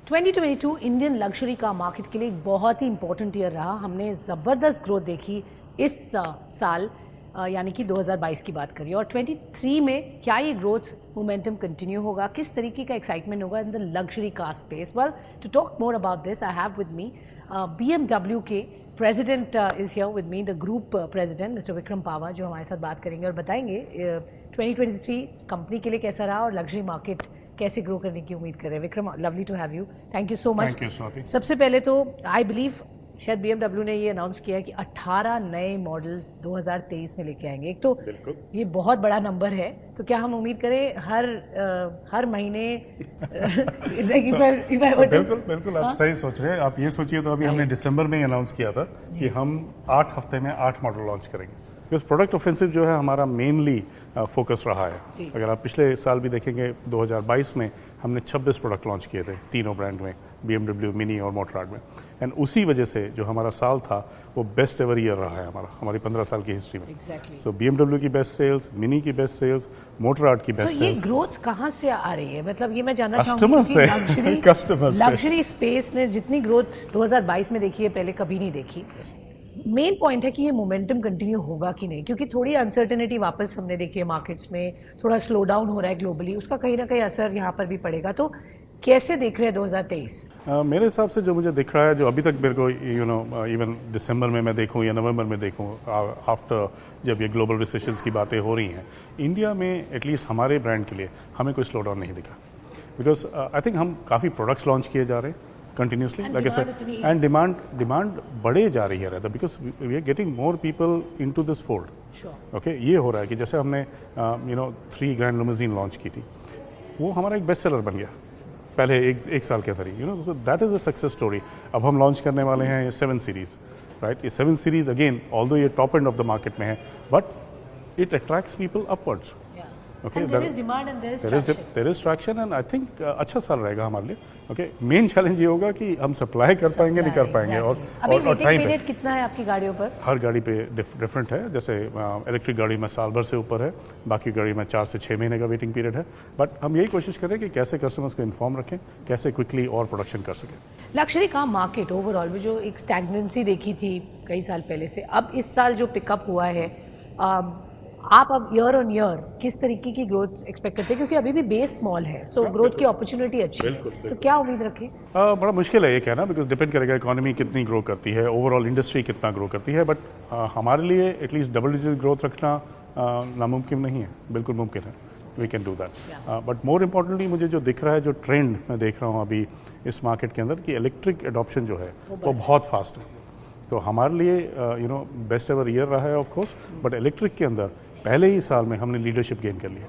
2022 Indian luxury car market के लिए एक बहुत ही इंपॉर्टेंट ईयर रहा। हमने ज़बरदस्त ग्रोथ देखी इस साल, यानी कि 2022 की बात करिए, और 23 में क्या ये ग्रोथ मोमेंटम कंटिन्यू होगा, किस तरीके का एक्साइटमेंट होगा in the luxury car space. Well, to talk more about this I have with me BMW के president is here with me, the group president mister Vikram Pawah, जो हमारे साथ बात करेंगे और बताएंगे 2023 कंपनी के लिए कैसा रहा और लग्जरी मार्केट कैसे ग्रो करने की उम्मीद कर रहे हैं। Vikram, lovely to have you, thank you so much. Thank you Swati. सबसे पहले तो आई बिलीव शायद BMW ने ये अनाउंस किया है कि 18 नए मॉडल्स 2023 में लेके आएंगे। एक तो ये बहुत बड़ा नंबर है, तो क्या हम उम्मीद करें हर महीने बिल्कुल आप सही सोच रहे हैं। आप ये सोचिए तो अभी हमने दिसंबर में अनाउंस किया था कि हम 8 हफ्ते में 8 मॉडल लॉन्च करेंगे, बिकॉज प्रोडक्ट ऑफेंसिव जो है हमारा मेनली फोकस रहा है। अगर आप पिछले साल भी देखेंगे 2022 में हमने 26 प्रोडक्ट लॉन्च किए थे तीनों ब्रांड में, BMW, मिनी और मोटराड में, एंड उसी वजह से जो हमारा साल था वो बेस्ट एवर ईयर रहा है हमारी 15 साल की हिस्ट्री में। सो BMW की बेस्ट सेल्स, मिनी की बेस्ट सेल्स, मोटराड की बेस्ट सेल्स। ये ग्रोथ कहाँ से आ रही है? मतलब ये मैं जानना चाहूँगी। कस्टमर्स से लग्जरी स्पेस ने जितनी ग्रोथ 2022 में देखी है पहले कभी नहीं देखी। मेन पॉइंट है कि ये मोमेंटम कंटिन्यू होगा कि नहीं, क्योंकि थोड़ी अनसर्टेनिटी वापस हमने देखी है मार्केट्स में, थोड़ा स्लो डाउन हो रहा है ग्लोबली, उसका कहीं ना कहीं असर यहाँ पर भी पड़ेगा। तो कैसे देख रहे हैं 2023? मेरे हिसाब से जो मुझे दिख रहा है, जो अभी तक मेरे को इवन दिसंबर में मैं देखूं या नवंबर में देखूं, आफ्टर जब ये ग्लोबल रिसेशंस की बातें हो रही हैं, इंडिया में एटलीस्ट हमारे ब्रांड के लिए हमें कोई स्लो डाउन नहीं दिखा, बिकॉज आई थिंक हम काफ़ी प्रोडक्ट्स लॉन्च किए जा रहे हैं continuously, like I said, and demand बढ़े जा रही है रहता, because we are getting more people into this fold. Okay, ये हो रहा है कि जैसे हमने 3 ग्रैंड लिमोजीन लॉन्च की थी, वो हमारा एक बेस्ट सेलर बन गया पहले एक साल के अंदर ही, so that is a success story. अब हम लॉन्च करने वाले हैं ये 7 सीरीज़, राइट। ये 7 सीरीज़ अगेन ऑल्दो ये top end of the market में है, but it attracts people upwards. Okay, and there is demand and there is traction and I think अच्छा साल रहेगा हमारे लिए। ओके, मेन चैलेंज ये होगा कि हम सप्लाई कर पाएंगे नहीं कर पाएंगे। और टाइम पीरियड कितना है आपकी गाड़ियों पर? हर गाड़ी पे डिफरेंट है, जैसे इलेक्ट्रिक गाड़ी में साल भर से ऊपर है, बाकी गाड़ी में 4 से 6 महीने का वेटिंग पीरियड है, बट हम यही कोशिश करें कि कैसे कस्टमर्स को इन्फॉर्म रखें, कैसे क्विकली और प्रोडक्शन कर सकें। लग्जरी कार मार्केट ओवरऑल में जो एक स्टैग्नेंसी देखी थी कई साल पहले से, अब इस साल जो पिकअप हुआ है, आप अब ईयर ऑन ईयर किस तरीके की ग्रोथ एक्सपेक्ट करते हैं, क्योंकि अभी भी बेस स्मॉल है, सो ग्रोथ की अपॉर्चुनिटी अच्छी है, तो क्या उम्मीद रखें? बड़ा मुश्किल है ये कहना, बिकॉज डिपेंड करेगा इकोनॉमी कितनी ग्रो करती है, ओवरऑल इंडस्ट्री कितना ग्रो करती है, बट हमारे लिए एटलीस्ट डबल डिजिट ग्रोथ रखना नामुमकिन नहीं है, बिल्कुल मुमकिन है। We can do that, but more importantly मुझे जो दिख रहा है, जो ट्रेंड मैं देख रहा हूँ अभी इस मार्केट के अंदर, कि इलेक्ट्रिक एडॉप्शन जो है वो बहुत फास्ट है। तो हमारे लिए बेस्ट एवर ईयर रहा है ऑफ कोर्स, बट इलेक्ट्रिक के अंदर पहले ही साल में हमने लीडरशिप गेन कर लिया।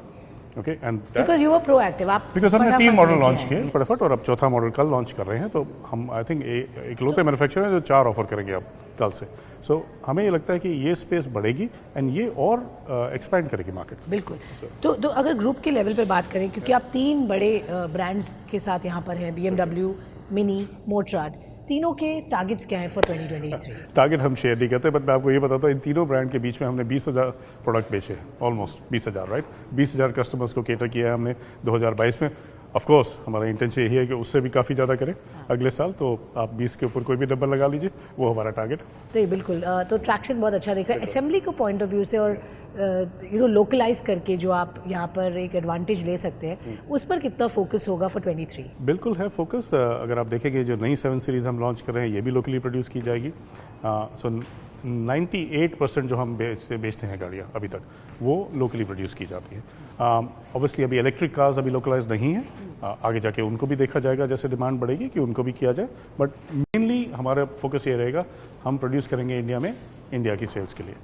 Okay, and because you were proactive, आप बिकॉज हमने 3 मॉडल लॉन्च किए फटाफट, और अब चौथा मॉडल कल लॉन्च कर रहे हैं। तो हम आई थिंक इकलौते मैन्युफैक्चरर हैं जो 4 ऑफर करेंगे अब कल से। सो हमें ये लगता है कि ये स्पेस बढ़ेगी एंड ये और एक्सपैंड करेगी मार्केट। बिल्कुल। तो अगर ग्रुप के लेवल पे बात करें, क्योंकि आप 3 बड़े ब्रांड्स के साथ यहाँ पर हैं, BMW, मिनी, मोटराड, तीनों के टारगेट्स क्या हैं फॉर 2023? टारगेट हम शेयर नहीं करते, बट मैं आपको ये बताता हूँ, इन तीनों ब्रांड के बीच में हमने 20,000 प्रोडक्ट बेचे हैं, ऑलमोस्ट 20,000, राइट। 20,000 कस्टमर्स को केटर किया है हमने 2022 में। ऑफ कोर्स हमारा इंटेंशन यही है कि उससे भी काफ़ी ज़्यादा करें अगले साल, तो आप 20 के ऊपर कोई भी नंबर लगा लीजिए, वो हमारा टारगेट। तो बिल्कुल, तो ट्रैक्शन बहुत अच्छा दिख रहा है असेंबली को पॉइंट ऑफ व्यू से, और लोकलाइज करके जो आप यहाँ पर एक एडवांटेज ले सकते हैं, उस पर कितना फोकस होगा फॉर 23? बिल्कुल है फोकस। अगर आप देखेंगे जो नई 7 सीरीज़ हम लॉन्च कर रहे हैं, ये भी लोकली प्रोड्यूस की जाएगी। सो 98% जो हम बेचते हैं गाड़ियाँ अभी तक, वो लोकली प्रोड्यूस की जाती है। ऑब्वियसली अभी इलेक्ट्रिक कार्स अभी लोकलाइज नहीं है, आगे जाके उनको भी देखा जाएगा जैसे डिमांड बढ़ेगी कि उनको भी किया जाए, बट मेनली हमारा फोकस ये रहेगा, हम प्रोड्यूस करेंगे इंडिया में, इंडिया की सेल्स के लिए।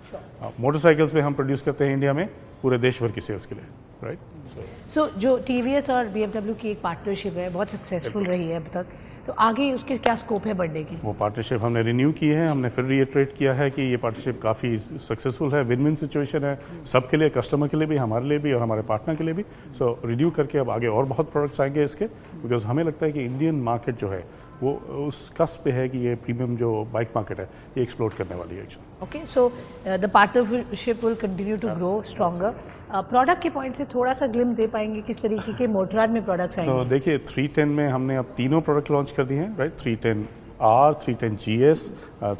मोटरसाइकिल्स में हम प्रोड्यूस करते हैं इंडिया में पूरे देश भर की सेल्स के लिए, राइट। सो जो TVS और BMW की एक पार्टनरशिप है, बहुत सक्सेसफुल रही है अब तक, तो आगे उसके क्या स्कोप है बढ़ने की? वो पार्टनरशिप हमने रिन्यू की है, हमने फिर रीइटरेट किया है कि ये पार्टनरशिप काफ़ी सक्सेसफुल है, विन विन सिचुएशन है सबके लिए, कस्टमर के लिए भी, हमारे लिए भी और हमारे पार्टनर के लिए भी। सो रिन्यू करके अब आगे और बहुत प्रोडक्ट्स आएंगे इसके, बिकॉज हमें लगता है कि इंडियन मार्केट जो है वो उस कस्प पे है कि ये प्रीमियम जो बाइक मार्केट है ये एक्सप्लोर करने वाली है actually. Okay, so the partnership will continue to grow stronger. Product के पॉइंट से थोड़ा सा ग्लिम्स दे पाएंगे किस तरीके के मोटराड में प्रोडक्ट्स तो आएंगे? देखिए 310 में हमने अब तीनों प्रोडक्ट लॉन्च कर दिए हैं, राइट। 310R, 310GS,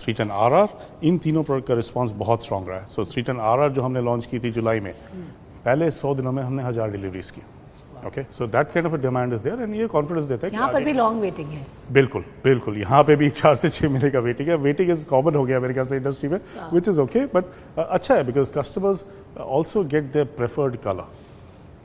310RR, इन तीनों प्रोडक्ट का रिस्पांस बहुत स्ट्रॉन्ग रहा है। सो 310RR जो हमने लॉन्च की थी जुलाई में, पहले 100 दिनों में हमने 1000 डिलीवरीज की। Okay, so that kind of a demand is there and ये कॉन्फिडेंस देता है कि यहाँ पर आगे- भी लॉन्ग वेटिंग है। बिल्कुल बिल्कुल, यहाँ पे भी 4 से 6 महीने का वेटिंग है। वेटिंग इज कॉमन हो गया मेरे ख्याल से इंडस्ट्री में, विच इज़ ओके, बट अच्छा है because customers also get their preferred colour,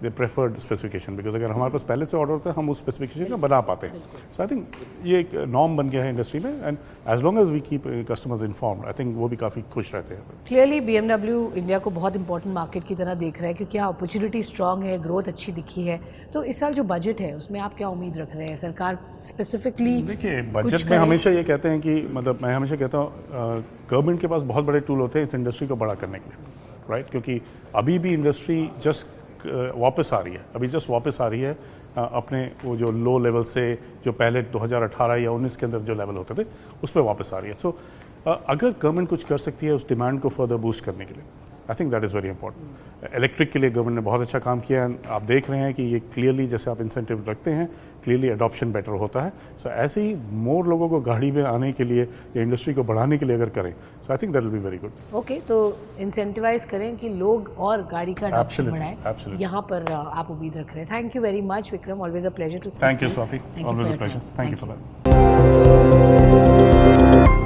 they preferred specification, because अगर हमारे पास पहले से ऑर्डर होता है हम उस स्पेसिफिकेशन का बना पाते हैं। सो आई थिंक ये एक नॉर्म बन गया है इंडस्ट्री में and as long as we keep customers informed, I think वो भी काफ़ी खुश रहते हैं। क्लियरली BMW इंडिया को बहुत इंपॉर्टेंट मार्केट की तरह देख रहा है क्योंकि यहाँ अपॉर्चुनिटी स्ट्रांग है, ग्रोथ अच्छी दिखी है। तो इस साल जो बजट है उसमें आप क्या उम्मीद रख रहे हैं? सरकार स्पेसिफिकली देखिए बजट में हमेशा ये कहते हैं कि मतलब मैं हमेशा कहता हूँ गवर्नमेंट के पास बहुत बड़े टूल होते हैं इस इंडस्ट्री को बड़ा करने के लिए, राइट। क्योंकि अभी भी इंडस्ट्री जस्ट वापस आ रही है, अभी जस्ट वापस आ रही है अपने वो जो लो लेवल से जो पहले 2018 या 19 के अंदर जो लेवल होते थे उस पर वापस आ रही है। सो अगर गवर्नमेंट कुछ कर सकती है उस डिमांड को फर्दर बूस्ट करने के लिए, आई think that is very important. Electric के लिए गवर्नमेंट ने बहुत अच्छा काम किया है। आप देख रहे हैं कि ये क्लियरली जैसे आप इंसेंटिव रखते हैं क्लियरली अडॉप्शन बेटर होता है। सो ऐसे ही मोर लोगों को गाड़ी में आने के लिए या इंडस्ट्री को बढ़ाने के लिए अगर करें so I think that will be very good. Okay, तो इंसेंटिवाइज करें कि लोग और गाड़ी का अडॉप्शन Absolutely, बढ़ाएं, absolutely. यहाँ पर आप उम्मीद रख रहे हैं। Thank you very much Vikram, always a pleasure to speak. Thank you Swati, Thank you always for a your pleasure, time. Thank you Thank for that.